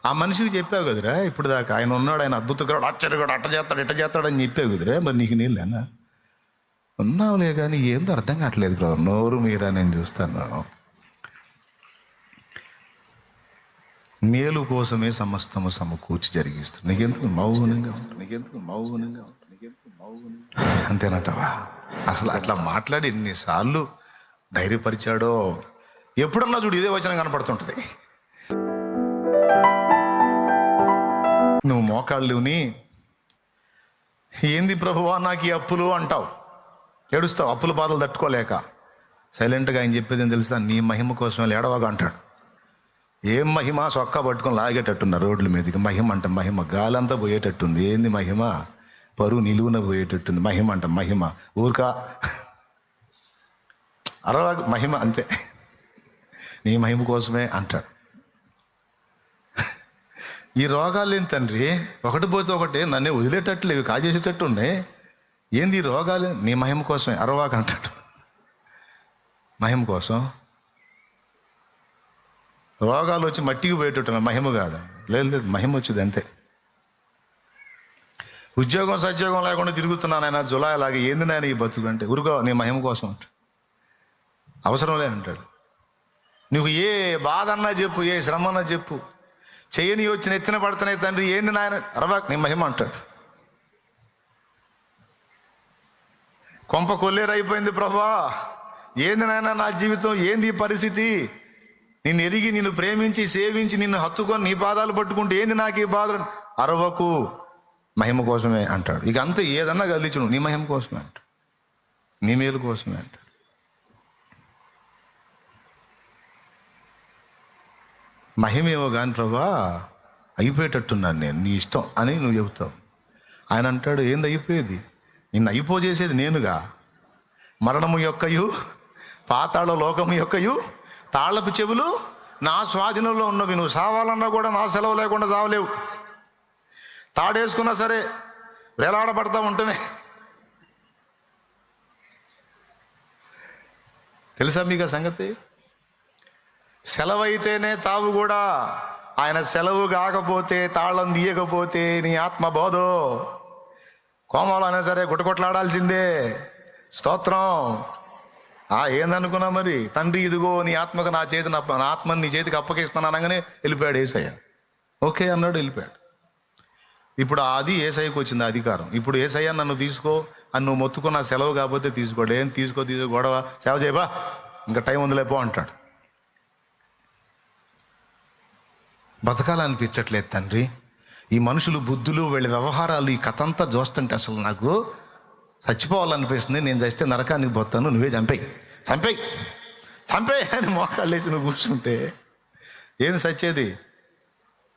ఆ మనిషికి చెప్పావు కదరా ఇప్పుడు దాకా, ఆయన ఉన్నాడు, ఆయన అద్భుతగాడు, ఆశ్చర్యగాడు, అట్ట చేస్తాడు ఇట్ట చేస్తాడని చెప్పావు కదరా, మరి నీకు నీళ్ళేనా? ఉన్నావులే కానీ ఏందో అర్థం కావట్లేదు బ్రదర్, నోరు మీరా నేను చూస్తాను. మేలు కోసమే సమస్తము సమకూర్చి జరిగిస్తుంది. నీకెందుకు మౌనంగా అంతేనటవా? అసలు అట్లా మాట్లాడి ఎన్నిసార్లు ధైర్యపరిచాడో. ఎప్పుడన్నా చూడు ఇదే వచనం కనపడుతుంటుంది. నువ్వు మోకాళ్ళుని ఏంది ప్రభువా నాకు ఈ అప్పులు అంటావు, ఏడుస్తావు, అప్పుల బాధలు తట్టుకోలేక. సైలెంట్గా ఆయన చెప్పేది ఏం తెలుసా? నీ మహిమ కోసం ఏడవగా అంటాడు. ఏం మహిమ? సొక్కా పట్టుకొని లాగేటట్టున్నారు రోడ్ల మీదకి. మహిమ అంట మహిమ, గాలంతా పోయేటట్టుంది. ఏంది మహిమ? పరువు నిలువున పోయేటట్టుంది. మహిమ అంట మహిమ, ఊరికా అరవా మహిమ అంతే. నీ మహిమ కోసమే అంటాడు. ఈ రోగాలు ఏంటి తండ్రి? ఒకటి పోతే ఒకటి నన్నే వదిలేటట్లు, ఇవి కాజేసేటట్టు ఉన్నాయి. ఏంది ఈ రోగాలు? నీ మహిమ కోసమే అరవాక అంటాడు. మహిమ కోసం. రోగాలు వచ్చి మట్టికి పోయేటట్టు మహిమ కాదు. లేదు, మహిమ వచ్చింది అంతే. ఉద్యోగం సద్యోగం లేకుండా తిరుగుతున్నాను ఆయన జులై లాగా. ఏంది నాయన ఈ బతుకు అంటే, ఊరుకో నీ మహిమ కోసం అంట. అవసరం లే అంటాడు. నువ్వు ఏ బాధ అన్నా చెప్పు, ఏ శ్రమ అన్నా చెప్పు, చెయ్యని వచ్చిన ఎత్తిన పడుతున్నాయి తండ్రి, ఏంది నాయన? అరవాక్ నీ మహిమ అంటాడు. కొంప కొల్లేరైపోయింది ప్రభా, ఏంది నాయన నా జీవితం, ఏంది ఈ పరిస్థితి? నిన్ను ఎరిగి, నిన్ను ప్రేమించి, సేవించి, నిన్ను హత్తుకొని నీ పాదాలు పట్టుకుంటే ఏంది నాకు ఈ బాధ? అరవకు, మహిమ కోసమే అంటాడు. ఇక అంతే, ఏదన్నా కదిలించు, నీ మహిమ కోసమే అంట, నీ మేలు కోసమే అంట. మహిమేమో కానీ ప్రభా అయిపోయేటట్టున్నాను నేను, నీ ఇష్టం అని నువ్వు చెబుతావు. ఆయన అంటాడు, ఏంది అయిపోయేది? నిన్ను అయిపోజేసేది నేనుగా. మరణము యొక్కయు పాతాళ లోకము యొక్కయు తాళపు చెవులు నా స్వాధీనంలో ఉన్నవి. నువ్వు సావాలన్నా కూడా నా సెలవు లేకుండా సావలేవు. తాడేసుకున్నా సరే వేలాడబడతా ఉంటమే. తెలుసా మీకు ఆ సంగతి? సెలవైతేనే చావు కూడా. ఆయన సెలవు కాకపోతే, తాళం తీయకపోతే నీ ఆత్మ బోధో. కోమాలు అయినా సరే గుట్టకొట్లాడాల్సిందే. స్తోత్రం. ఏందనుకున్నా మరి? తండ్రి ఇదిగో నీ ఆత్మకు నా ఆత్మని నీ చేతికి అప్పగిస్తున్నాను అనగానే వెళ్ళిపోయాడు యేసయ్య. ఓకే అన్నాడు, వెళ్ళిపోయాడు. ఇప్పుడు అది యేసయ్యకు వచ్చింది అధికారం. ఇప్పుడు యేసయ్య నన్ను తీసుకో అని నువ్వు మొత్తుకున్న సెలవు కాకపోతే తీసుకోడు. ఏం తీసుకో గొడవ, సేవ చేయబా, ఇంకా టైం ఉందిలేపో అంటాడు. బతకాలనిపించట్లేదు తండ్రి. ఈ మనుషులు బుద్ధులు, వీళ్ళ వ్యవహారాలు, ఈ కథ అంతా చూస్తుంటే అసలు నాకు చచ్చిపోవాలనిపిస్తుంది. నేను చస్తే నరకానికి పోతాను, నువ్వే చంపేయి అని మోకాళ్ళేసి నువ్వు కూర్చుంటే ఏంది చచ్చేది?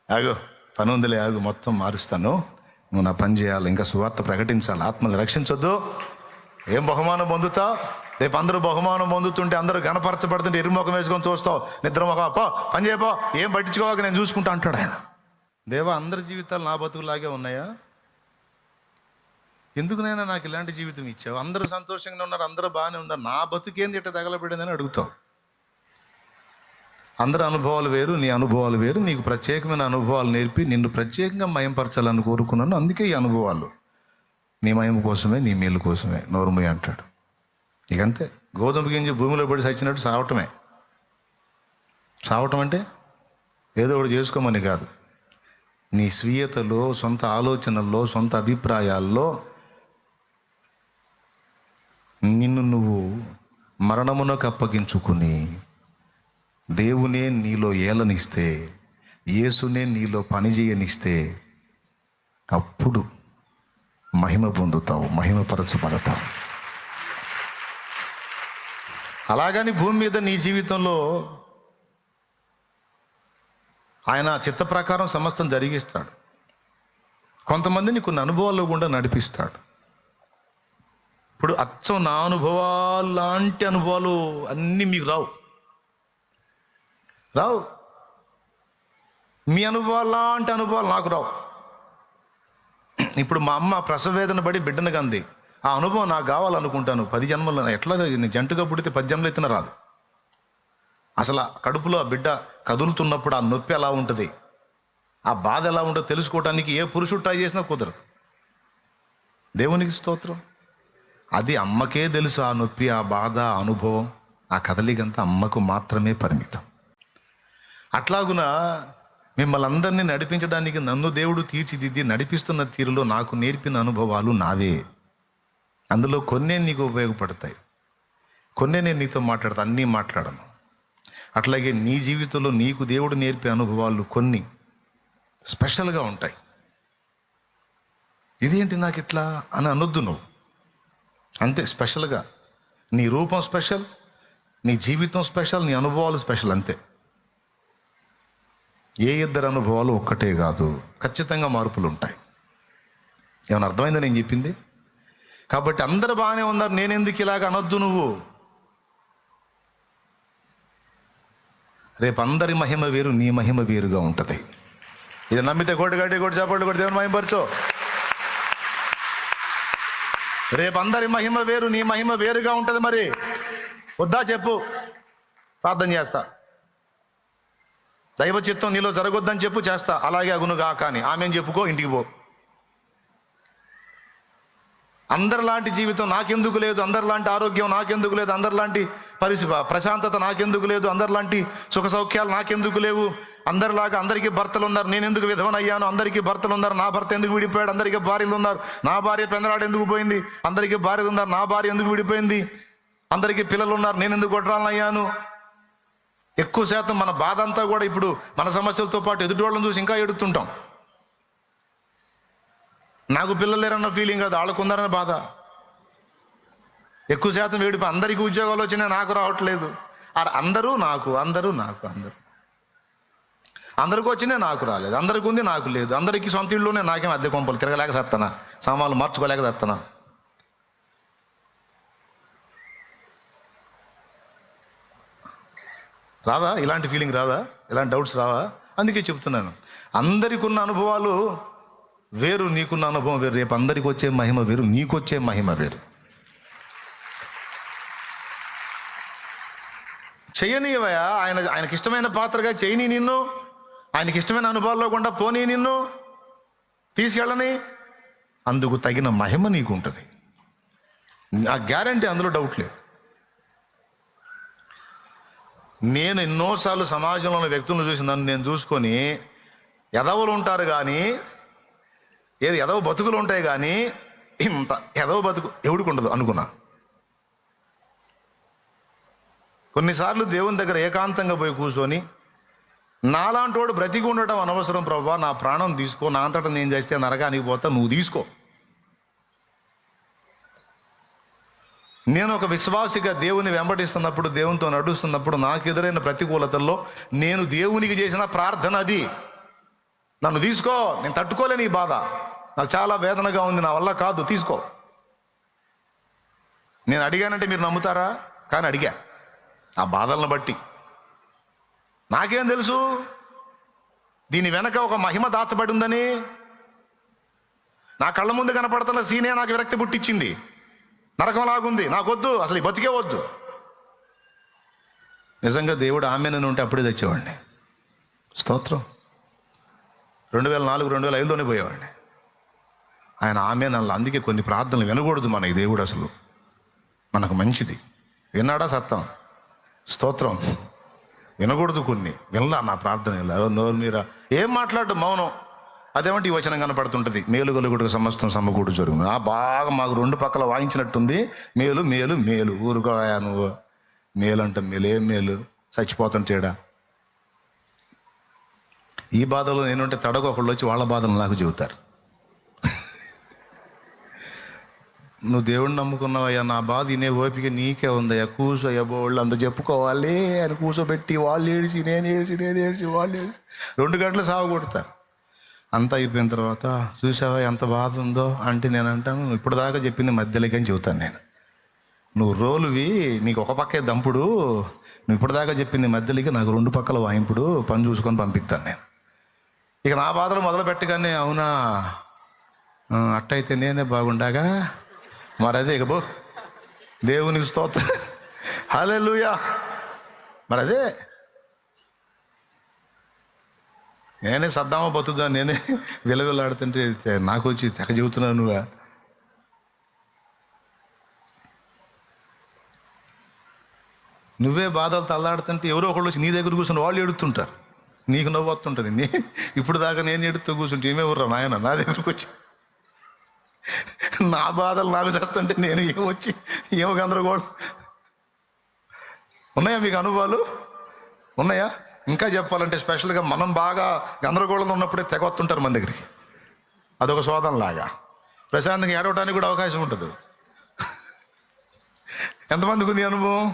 ఆగో పని ఉందిలే, ఆగు, మొత్తం మారుస్తాను, నువ్వు నా పని చేయాలి, ఇంకా సువార్త ప్రకటించాలి, ఆత్మను రక్షించొద్దు. ఏం బహుమానం పొందుతావు? రేపు అందరూ బహుమానం పొందుతుంటే, అందరూ గణపరచబడుతుంటే ఎరుముఖం వేసుకొని చూస్తావు, నిద్రముఖం, పో పని చేయపో, ఏం పట్టించుకోవాక నేను చూసుకుంటా అంటాడు ఆయన. దేవా, అందరి జీవితాలు నా బతుకులాగే ఉన్నాయా? ఎందుకునైనా నాకు ఇలాంటి జీవితం ఇచ్చావు? అందరూ సంతోషంగా ఉన్నారు, అందరూ బాగానే ఉన్నారు, నా బతుకేంది ఇట్లా తగలబడిందని అడుగుతావు. అందరి అనుభవాలు వేరు, నీ అనుభవాలు వేరు. నీకు ప్రత్యేకమైన అనుభవాలు నేర్పి నిన్ను ప్రత్యేకంగా మయంపరచాలని కోరుకున్నాను. అందుకే ఈ అనుభవాలు నీ మయం కోసమే, నీ మేలు కోసమే. నోరుమయ్య అంటాడు. ఇకంతే. గోధుమ గింజ భూమిలో పడి చచ్చినట్టు సావటం అంటే ఏదో ఒకటి చేసుకోమని కాదు. నీ స్వీయతలో, సొంత ఆలోచనల్లో, సొంత అభిప్రాయాల్లో నిన్ను నువ్వు మరణమునకు అప్పగించుకుని దేవునే నీలో ఏలనిస్తే, యేసునే నీలో పనిచేయనిస్తే అప్పుడు మహిమ పొందుతావు, మహిమపరచబడతావు. అలాగని భూమి మీద నీ జీవితంలో ఆయన చిత్త ప్రకారం సమస్తం జరిగిస్తాడు. కొంతమందిని కొన్ని అనుభవాల్లో గుండా నడిపిస్తాడు. ఇప్పుడు అచ్చం నా అనుభవాలు లాంటి అనుభవాలు అన్నీ మీకు రావు. మీ అనుభవాలు లాంటి అనుభవాలు నాకు రావు. ఇప్పుడు మా అమ్మ ప్రసవ వేదన పడి బిడ్డను కంది. ఆ అనుభవం నాకు కావాలనుకుంటాను. 10 జన్మలు ఎట్లా జంటుగా పుడితే 10 జన్మలు ఎత్తిన రాదు. అసలు కడుపులో ఆ బిడ్డ కదులుతున్నప్పుడు ఆ నొప్పి ఎలా ఉంటుంది, ఆ బాధ ఎలా ఉంటుందో తెలుసుకోవడానికి ఏ పురుషుడు ట్రై చేసినా కుదరదు. దేవునికి స్తోత్రం. అది అమ్మకే తెలుసు. ఆ నొప్పి, ఆ బాధ, ఆ అనుభవం, ఆ కదలికంతా అమ్మకు మాత్రమే పరిమితం. అట్లాగున మిమ్మల్ని అందరినీ నడిపించడానికి నన్ను దేవుడు తీర్చిదిద్ది నడిపిస్తున్న తీరులో నాకు నేర్పిన అనుభవాలు నావే. అందులో కొన్నే నీకు ఉపయోగపడతాయి, కొన్నే నేను నీతో మాట్లాడతాను, అన్నీ మాట్లాడను. అట్లాగే నీ జీవితంలో నీకు దేవుడు నేర్పే అనుభవాలు కొన్ని స్పెషల్గా ఉంటాయి. ఇదేంటి నాకు ఇట్లా అని అనొద్దు నువ్వు. అంతే, స్పెషల్గా నీ రూపం స్పెషల్, నీ జీవితం స్పెషల్, నీ అనుభవాలు స్పెషల్, అంతే. ఏ ఇద్దరు అనుభవాలు ఒక్కటే కాదు, ఖచ్చితంగా మార్పులు ఉంటాయి. ఏమైనా అర్థమైందా నేను చెప్పింది? కాబట్టి అందరు బాగానే ఉన్నారు, నేనెందుకు ఇలాగ అనొద్దు నువ్వు. రేపు అందరి మహిమ వేరు, నీ మహిమ వేరుగా ఉంటుంది. ఇది నమ్మితే కొట్టి చాపట్లు కొట్టి దేవుని మహిమపరచు. రేపు అందరి మహిమ వేరు, నీ మహిమ వేరుగా ఉంటుంది. మరి వద్దా చెప్పు, ప్రార్థన చేస్తా. దైవ చిత్తం నీలో జరగొద్దని చెప్పు, చేస్తా. అలాగే అగునుగా కానీ ఆమెను చెప్పుకో, ఇంటికి పో. అందరిలాంటి జీవితం నాకెందుకు లేదు, అందరిలాంటి ఆరోగ్యం నాకెందుకు లేదు, అందరిలాంటి ప్రశాంతత నాకెందుకు లేదు, అందరిలాంటి సుఖ సౌఖ్యాలు నాకెందుకు లేవు, అందరిలాగా అందరికీ భర్తలు ఉన్నారు, నేను ఎందుకు విధవనయ్యాను, అందరికీ భర్తలు ఉన్నారు, నా భర్త ఎందుకు విడిపోయాడు, అందరికీ భార్యలు ఉన్నారు, నా భార్య పెందరాడు ఎందుకు పోయింది, అందరికీ భార్యలు ఉన్నారు, నా భార్య ఎందుకు విడిపోయింది, అందరికీ పిల్లలు ఉన్నారు, నేను ఎందుకు గొడ్రాలనయ్యాను. ఎక్కువ శాతం మన బాధ అంతా కూడా ఇప్పుడు మన సమస్యలతో పాటు ఎదుటి వాళ్ళని చూసి ఇంకా ఎడుతుంటాం. నాకు పిల్లలు లేరన్న ఫీలింగ్ కాదు, వాళ్ళకున్నారన్న బాధ. ఎక్కువ శాతం వేడిపో, అందరికీ ఉద్యోగాలు వచ్చినా నాకు రావట్లేదు, అందరూ నాకు అందరికి వచ్చినా నాకు రాలేదు, అందరికి ఉంది నాకు లేదు, అందరికీ సొంత ఇళ్ళలోనే నాకేం అద్దె కొంపలు తిరగలేక చేస్తానా, సామాన్లు మార్చుకోలేక చేస్తానా. రాదా ఇలాంటి ఫీలింగ్? రాదా ఇలాంటి డౌట్స్ రావా? అందుకే చెప్తున్నాను, అందరికి ఉన్న అనుభవాలు వేరు, నీకున్న అనుభవం వేరు. రేపు అందరికి వచ్చే మహిమ వేరు, నీకొచ్చే మహిమ వేరు. చెయ్యనీయవయా, ఆయనకి ఇష్టమైన పాత్రగా చేయని, నిన్ను ఆయనకి ఇష్టమైన అనుభవాల్లో కూడా పోనీ, నిన్ను తీసుకెళ్ళని. అందుకు తగిన మహిమ నీకు ఉంటుంది, ఆ గ్యారంటీ, అందులో డౌట్ లేదు. నేను ఎన్నోసార్లు సమాజంలో ఉన్న వ్యక్తులను చూసి నన్ను నేను చూసుకొని, ఎదవలు ఉంటారు కానీ, ఎదవ బతుకులు ఉంటాయి కానీ ఇంత ఎదవ బతుకు ఎవడికి ఉండదు అనుకున్నా. కొన్నిసార్లు దేవుని దగ్గర ఏకాంతంగా పోయి కూర్చొని, నాలాంటి వాడు బ్రతికి ఉండటం అనవసరం ప్రభువా, నా ప్రాణం తీసుకో, నా అంతటా నేను చేస్తే నరకానికి పోతా, నువ్వు తీసుకో. నేను ఒక విశ్వాసిగా దేవుని వెంబడిస్తున్నప్పుడు, దేవునితో నడుస్తున్నప్పుడు నాకు ఎదురైన ప్రతికూలతల్లో నేను దేవునికి చేసిన ప్రార్థన అది. నన్ను తీసుకో, నేను తట్టుకోలేని ఈ బాధ, నాకు చాలా వేదనగా ఉంది, నా వల్ల కాదు, తీసుకో. నేను అడిగానంటే మీరు నమ్ముతారా? కానీ అడిగా, ఆ బాధలను బట్టి. నాకేం తెలుసు దీని వెనక ఒక మహిమ దాచబడి ఉందని? నా కళ్ళ ముందు కనపడుతున్న సీనే నాకు విరక్తి పుట్టించింది, నరకంలాగుంది, నాకొద్దు, అసలు ఈ బతికే వద్దు. నిజంగా దేవుడు ఆమెను ఉంటే అప్పుడే తెచ్చేవాడిని. స్తోత్రం. 2004, 2005లోనే పోయేవాడిని. ఆయన ఆమె నన్ను. అందుకే కొన్ని ప్రార్థనలు వినకూడదు మనకి దేవుడు, అసలు మనకు మంచిది. విన్నాడా సత్తం? స్తోత్రం. వినకూడదు కొన్ని. వినలా నా ప్రార్థన, నోరు మీరా ఏం మాట్లాడు, మౌనం. అదేమంటే ఈ వచనం కనపడుతుంటుంది, మేలు కలుగుటకు సమస్తం సమకూడు జరుగును. బాగా మాకు రెండు పక్కల వాయించినట్టుంది, మేలు మేలు మేలు. ఊరుకోయా నువ్వు, మేలు అంటే మేలు, ఏం మేలు, చచ్చిపోతుంటేడా. ఈ బాధలో నేనుంటే తడకు ఒకళ్ళు వచ్చి వాళ్ళ బాధలు నాకు చెబుతారు. నువ్వు దేవుడిని నమ్ముకున్నావయ్యా, నా బాధ వినే ఓపిక నీకే ఉందయ్యా, కూర్చోయ్యా, వాళ్ళు అంత చెప్పుకోవాలి అని కూర్చోబెట్టి వాళ్ళు ఏడిచి నేను ఏడిచి వాళ్ళు ఏడిచి 2 గంటలు సాగు కొడతారు. అంతా అయిపోయిన తర్వాత చూసావా ఎంత బాధ ఉందో అంటే నేను అంటాను, ఇప్పుడు దాకా చెప్పింది మధ్యలోకి అని చెబుతాను నేను. నువ్వు రోలువి, నీకు ఒక పక్కే దంపుడు, నువ్వు ఇప్పుడు దాకా చెప్పింది మధ్యలోకి, నాకు 2 పక్కల వాయింపుడు, పని చూసుకొని పంపిస్తాను నేను. ఇక నా బాధలు మొదలు పెట్టగానే, అవునా అట్టయితే నేనే బాగుండగా, మరి అదే ఇక బో, దేవునికి స్తోత్రం, హల్లెలూయా. మరి అదే నేనే సద్దామా బతుదా, నేనే విలవిల్లాడుతుంటే నాకు వచ్చి తెగ చెబుతున్నావు నువ్వా. నువ్వే బాధలు తల్లాడుతుంటే ఎవరో ఒకళ్ళు వచ్చి నీ దగ్గర కూర్చొని వాళ్ళు ఎడుతుంటారు, నీకు నవ్వు వస్తుంటుంది. ఇప్పుడు దాకా నేను ఎడుతూ కూర్చుంటే ఏమే ఊర్రా నాయన నా దగ్గరకు వచ్చి నా బాధలు నాకు చేస్తుంటే నేను ఏమొచ్చి ఏమో గందరగోళం. ఉన్నాయా మీకు అనుభవాలు? ఉన్నాయా? ఇంకా చెప్పాలంటే స్పెషల్గా మనం బాగా గందరగోళంగా ఉన్నప్పుడే తెగొస్తుంటారు మన దగ్గరికి. అదొక శోధనలాగా. ప్రశాంతంగా ఏడవడానికి కూడా అవకాశం ఉంటుంది. ఎంతమందికి ఉంది అనుభవం?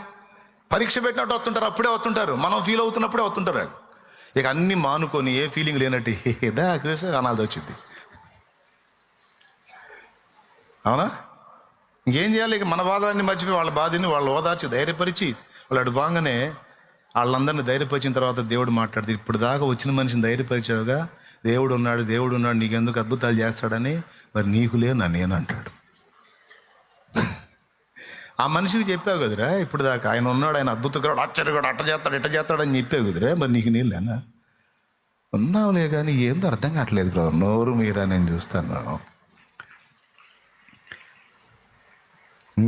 పరీక్ష పెట్టినట్టు వస్తుంటారు, అప్పుడే వస్తుంటారు. మనం ఫీల్ అవుతున్నప్పుడే వస్తుంటారు. ఇక అన్నీ మానుకొని ఏ ఫీలింగ్ లేనట్టు ఏదా అనాల్సి వచ్చింది. అవునా? ఇంకేం చేయాలి? ఇక మన బాధలన్నీ మర్చిపోయి వాళ్ళ బాధని వాళ్ళు ఓదార్చి ధైర్యపరిచి వాళ్ళు అటు బాగానే వాళ్ళందరినీ ధైర్యపరిచిన తర్వాత దేవుడు మాట్లాడితే, ఇప్పుడు దాకా వచ్చిన మనిషిని ధైర్యపరిచావుగా, దేవుడు ఉన్నాడు నీకెందుకు అద్భుతాలు చేస్తాడని, మరి నీకు లేనా నేను అంటాడు. ఆ మనిషికి చెప్పావు కదరా ఇప్పుడు దాకా, ఆయన ఉన్నాడు, ఆయన అద్భుతంగా ఆశ్చర్యగాడు, అట్ట చేస్తాడు ఇట్ట చేస్తాడని చెప్పావు కదరా, మరి నీకు నీళ్ళేనా? ఉన్నావులే కానీ ఏందో అర్థం కావట్లేదు బ్రదర్, నోరు మీరా నేను చూస్తాను.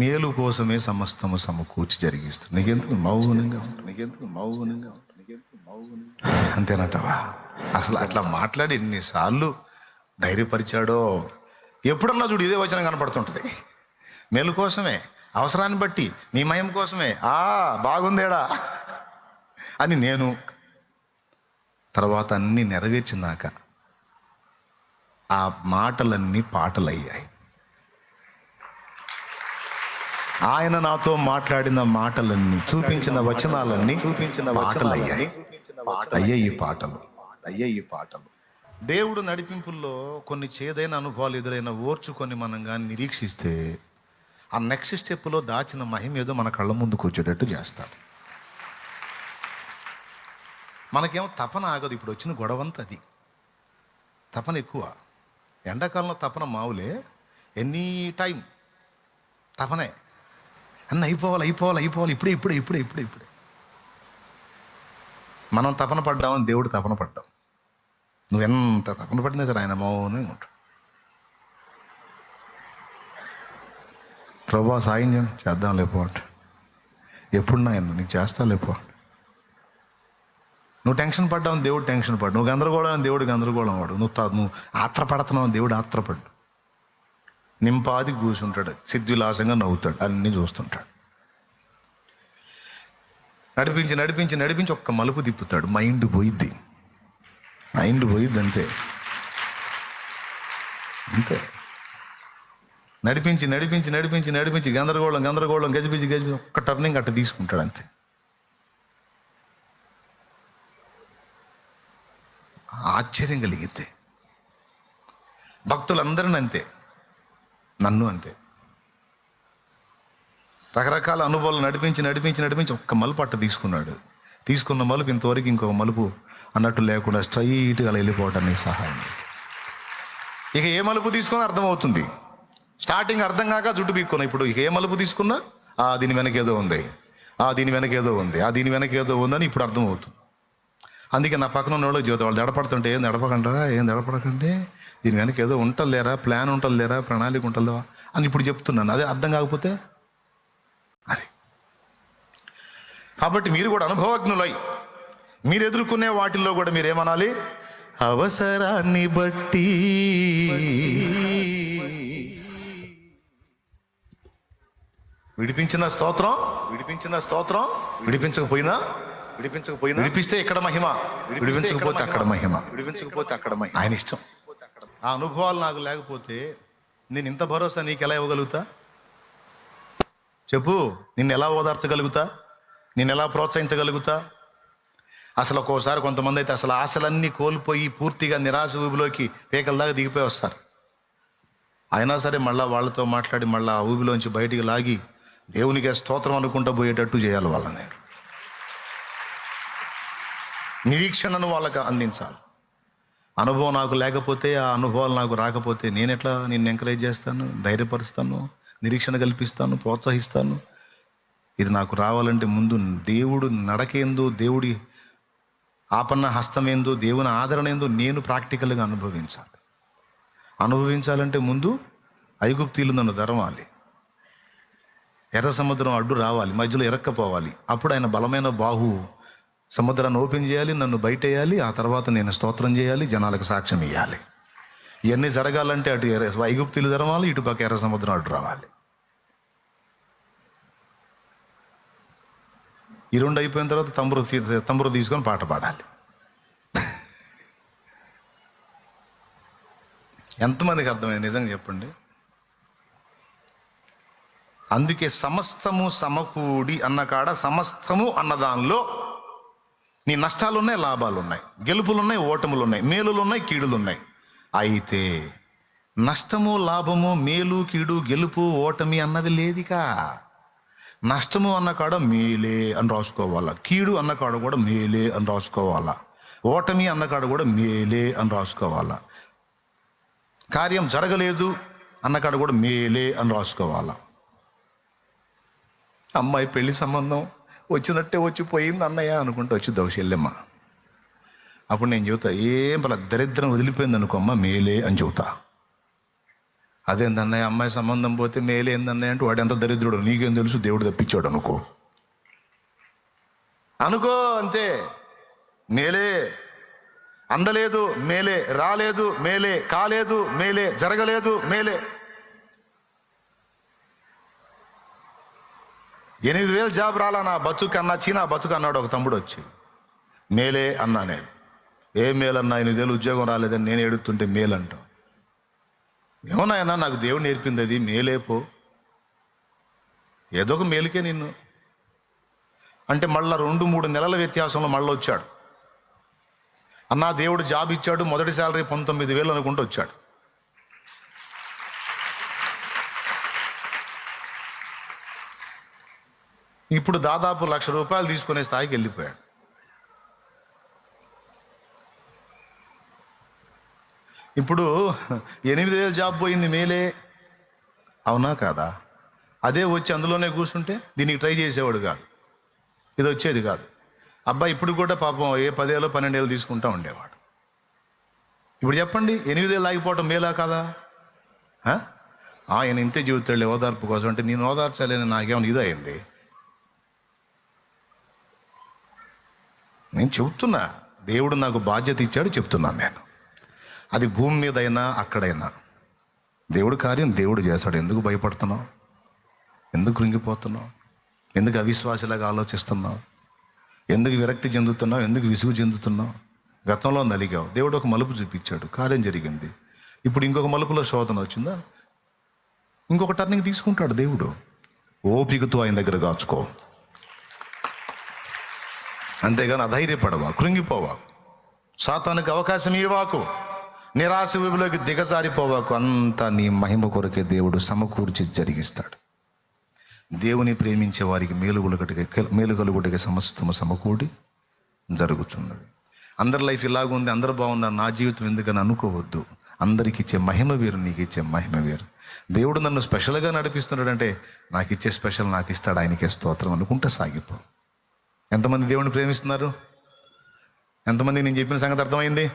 మేలు కోసమే సమస్తము సమకూర్చి జరిగిస్తుంది. నీకెందుకు మౌనంగా అంతేనటవా? అసలు అట్లా మాట్లాడి ఎన్నిసార్లు ధైర్యపరిచాడో. ఎప్పుడన్నా చూడు ఇదే వచనం కనపడుతుంటుంది. మేలు కోసమే, అవసరాన్ని బట్టి, నీ మయం కోసమే. బాగుందేడా అని నేను. తర్వాత అన్నీ నెరవేర్చినాక ఆ మాటలన్నీ పాటలయ్యాయి. ఆయన నాతో మాట్లాడిన మాటలన్నీ, చూపించిన వచనాలన్నీ పాటలయ్యాయి. అయ్యాయి ఈ పాటలు. దేవుడు నడిపింపుల్లో కొన్ని చేదైన అనుభవాలు ఎదురైన ఓర్చుకొని మనం కానీ నిరీక్షిస్తే, ఆ నెక్స్ట్ స్టెప్లో దాచిన మహిమ ఏదో మన కళ్ళ ముందుకు వచ్చేటట్టు చేస్తాడు. మనకేమో తపన ఆగదు. ఇప్పుడు వచ్చిన గొడవంతా అది. తపన ఎక్కువ. ఎండాకాలంలో తపన మావులే, ఎనీ టైం తపనే. అన్న అయిపోవాలి ఇప్పుడే. మనం తపన పడ్డామని దేవుడు తపన పడ్డాం. నువ్వెంత తపన పడినా సరే ఆయన మౌనంగా ఉంటాడు. ప్రభా సాయం చేద్దాం లేకపోతే, ఎప్పుడు నాయన నీకు చేస్తా లేకపోతే. నువ్వు టెన్షన్ పడ్డావు, దేవుడు టెన్షన్ పడ్డు. నువ్వు గందరగోళం, దేవుడు గందరగోళం వాడు. నువ్వు ఆత్రపడుతున్నావు, దేవుడు ఆత్రపడ్డు. నింపాది కూర్చుంటాడు, సిద్ధిలాసంగా నవ్వుతాడు, అన్నీ చూస్తుంటాడు. నడిపించి ఒక్క మలుపు తిప్పుతాడు, మైండ్ పోయిద్ది అంతే. నడిపించి గందరగోళం గజిబిజి ఒక్క టర్నింగ్ అట్ట తీసుకుంటాడు అంతే. ఆశ్చర్యం కలిగితే భక్తులందరిని అంతే, నన్ను అంతే. రకరకాల అనుభవాలు నడిపించి ఒక్క మలుపు అట్ట తీసుకున్న మలుపు ఇంతవరకు ఇంకొక మలుపు అన్నట్టు లేకుండా స్ట్రైట్గా వెళ్ళిపోవటానికి సహాయం చేసి, ఇక ఏ మలుపు తీసుకున్నా అర్థమవుతుంది. స్టార్టింగ్ అర్థం కాక జుట్టు పీక్కున్నా. ఇప్పుడు ఇక ఏ మలుపు తీసుకున్నా దీని వెనకేదో ఉంది, దీని వెనకేదో ఉందని ఇప్పుడు అర్థమవుతుంది. అందుకే నా పక్కన ఉన్న వాళ్ళు జీవితం వాళ్ళు దడపడుతుంటే, ఏం దడపడకండి, దీని వెనక ఏదో ఉంటలేరా, ప్లాన్ ఉంటలేరా, ప్రణాళిక ఉంటుందా అని ఇప్పుడు చెప్తున్నాను. అదే అర్థం కాకపోతే అది. కాబట్టి మీరు కూడా అనుభవజ్ఞులై మీరు ఎదుర్కొనే వాటిల్లో కూడా మీరేమనాలి? అవసరాన్ని బట్టి విడిపించిన స్తోత్రం, విడిపించకపోయినా విడిపిస్తే ఇక్కడ మహిమ, విడిపించకపోతే అక్కడ మహిమ. ఆయన ఇష్టం. ఆ అనుభవాలు నాకు లేకపోతే నేను ఇంత భరోసా నీకు ఎలా ఇవ్వగలుగుతా చెప్పు? నిన్ను ఎలా ఓదార్చగలుగుతా? నిన్ను ఎలా ప్రోత్సహించగలుగుతా? అసలు ఒక్కోసారి కొంతమంది అయితే అసలు ఆశలన్నీ కోల్పోయి పూర్తిగా నిరాశ ఊబిలోకి పేకల దాకా దిగిపోయి వస్తారు. అయినా సరే మళ్ళీ వాళ్ళతో మాట్లాడి మళ్ళీ ఆ ఊబిలోంచి బయటికి లాగి దేవునికే స్తోత్రం అనుకుంటూ పోయేటట్టు చేయాలి. వాళ్ళని నిరీక్షణను వాళ్ళకి అందించాలి. అనుభవం నాకు లేకపోతే, ఆ అనుభవాలు నాకు రాకపోతే నేను ఎట్లా నిన్ను ఎంకరేజ్ చేస్తాను, ధైర్యపరుస్తాను, నిరీక్షణ కల్పిస్తాను, ప్రోత్సహిస్తాను? ఇది నాకు రావాలంటే ముందు దేవుడు నడకేందో, దేవుడి ఆపన్న హస్తం ఏందో, దేవుని ఆదరణ ఏందో నేను ప్రాక్టికల్గా అనుభవించాలి. అనుభవించాలంటే ముందు ఐగుప్తీయులు నన్ను తరవాలి, ఎర్ర సముద్రం అడ్డు రావాలి, మధ్యలో ఎరక్కపోవాలి. అప్పుడు ఆయన బలమైన బాహు సముద్రాన్ని ఓపెన్ చేయాలి, నన్ను బయటేయాలి. ఆ తర్వాత నేను స్తోత్రం చేయాలి, జనాలకు సాక్ష్యం ఇవ్వాలి. ఇవన్నీ జరగాలంటే అటు ఐగుప్తీయులు తరవాలి, ఇటు పక్క ఎర్ర సముద్రం అడ్డు రావాలి. ఈ రెండు అయిపోయిన తర్వాత తంబురు తీసుకొని పాట పాడాలి. ఎంతమందికి అర్థమైంది నిజంగా చెప్పండి? అందుకే సమస్తము సమకూడి అన్న కాడ సమస్తము అన్న దానిలో నీ నష్టాలు ఉన్నాయి, లాభాలు ఉన్నాయి, గెలుపులు ఉన్నాయి, ఓటములు ఉన్నాయి, మేలులు ఉన్నాయి, కీడులు ఉన్నాయి. అయితే నష్టము, లాభము, మేలు, కీడు, గెలుపు, ఓటమి అన్నది లేదికా. నష్టము అన్న కాడ మేలే అని రాసుకోవాలా, కీడు అన్న కాడ కూడా మేలే అని రాసుకోవాలా, ఓటమి అన్న కాడ కూడా మేలే అని రాసుకోవాలా, కార్యం జరగలేదు అన్న కాడ కూడా మేలే అని రాసుకోవాలా. అమ్మాయి పెళ్లి సంబంధం వచ్చినట్టే వచ్చిపోయింది అన్నయ్య అనుకుంటూ వచ్చి దౌశల్యమ్మ. అప్పుడు నేను చెబుతా, ఏం పల దరిద్రం వదిలిపోయింది అనుకోమ్మ, మేలే అని చెబుతా. అదేందన్నయ్య అమ్మాయి సంబంధం పోతే మేలే ఏందన్నయ్య అంటే, వాడు ఎంత దరిద్రుడు నీకేం తెలుసు, దేవుడు తప్పించాడు అనుకో అంతే. మేలే అందలేదు మేలే, రాలేదు మేలే, కాలేదు మేలే, జరగలేదు మేలే. 8,000 జాబ్ రాలా నా బతుకు అన్నా, చీనా బతుకు అన్నాడు ఒక తమ్ముడు వచ్చి. మేలే అన్నా నేను. ఏ మేలన్నా, 8,000 ఉద్యోగం రాలేదని నేను ఏడుతుంటే మేలంటాం. ఏమన్నాయన్నా, నాకు దేవుడు నేర్పింది అది, మేలేపో, ఏదో ఒక మేలుకే నిన్ను అంటే. మళ్ళీ 2-3 నెలల వ్యత్యాసంలో మళ్ళీ వచ్చాడు. అన్నా దేవుడు జాబ్ ఇచ్చాడు, మొదటి శాలరీ 19,000 అనుకుంటూ వచ్చాడు. ఇప్పుడు దాదాపు ₹1,00,000 తీసుకునే స్థాయికి వెళ్ళిపోయాడు. ఇప్పుడు 8,000 జాబ్ పోయింది మేలే, అవునా కాదా? అదే వచ్చి అందులోనే కూర్చుంటే దీనికి ట్రై చేసేవాడు కాదు, ఇది వచ్చేది కాదు. అబ్బాయి ఇప్పుడు కూడా పాపం 10,000 12,000 తీసుకుంటా ఉండేవాడు. ఇప్పుడు చెప్పండి, 8,000 ఆగిపోవటం మేలా కాదా? ఆయన ఇంతే జీవితాడు ఓదార్పు కోసం అంటే, నేను ఓదార్చాలని నాకేమైనా ఇది అయింది? నేను చెబుతున్నా, దేవుడు నాకు బాధ్యత ఇచ్చాడు చెప్తున్నాను నేను. అది భూమి మీద అయినా అక్కడైనా దేవుడు కార్యం దేవుడు చేస్తాడు. ఎందుకు భయపడుతున్నావు? ఎందుకు కృంగిపోతున్నావు? ఎందుకు అవిశ్వాసలాగా ఆలోచిస్తున్నావు? ఎందుకు విరక్తి చెందుతున్నావు? ఎందుకు విసుగు చెందుతున్నావు? గతంలో నలిగావు, దేవుడు ఒక మలుపు చూపించాడు, కార్యం జరిగింది. ఇప్పుడు ఇంకొక మలుపులో శోధన వచ్చిందా, ఇంకొక టర్నింగ్ తీసుకుంటాడు దేవుడు. ఓపికతో ఆయన దగ్గర కాచుకో, అంతేగాని అధైర్యపడవా, కృంగిపోవా, సాతానికి అవకాశం ఇవ్వకు, నిరాశ విభులోకి దిగజారిపోవాకు. అంతా నీ మహిమ కొరకే దేవుడు సమకూర్చి జరిగిస్తాడు. దేవుని ప్రేమించే వారికి మేలు కలుగుటకి సమస్తము సమకూడి జరుగుతున్నది. అందరి లైఫ్ ఇలాగుంది, అందరూ బాగున్నారు, నా జీవితం ఎందుకని అనుకోవద్దు. అందరికి ఇచ్చే మహిమ వేరు, నీకు ఇచ్చే మహిమ వేరు. దేవుడు నన్ను స్పెషల్గా నడిపిస్తున్నాడంటే, నాకు ఇచ్చే స్పెషల్ నాకు ఇస్తాడు, ఆయనకే స్తోత్రం అనుకుంటే సాగిపో. ఎంతమంది దేవుడిని ప్రేమిస్తున్నారు? ఎంతమంది నేను చెప్పిన సంగతి అర్థమైంది?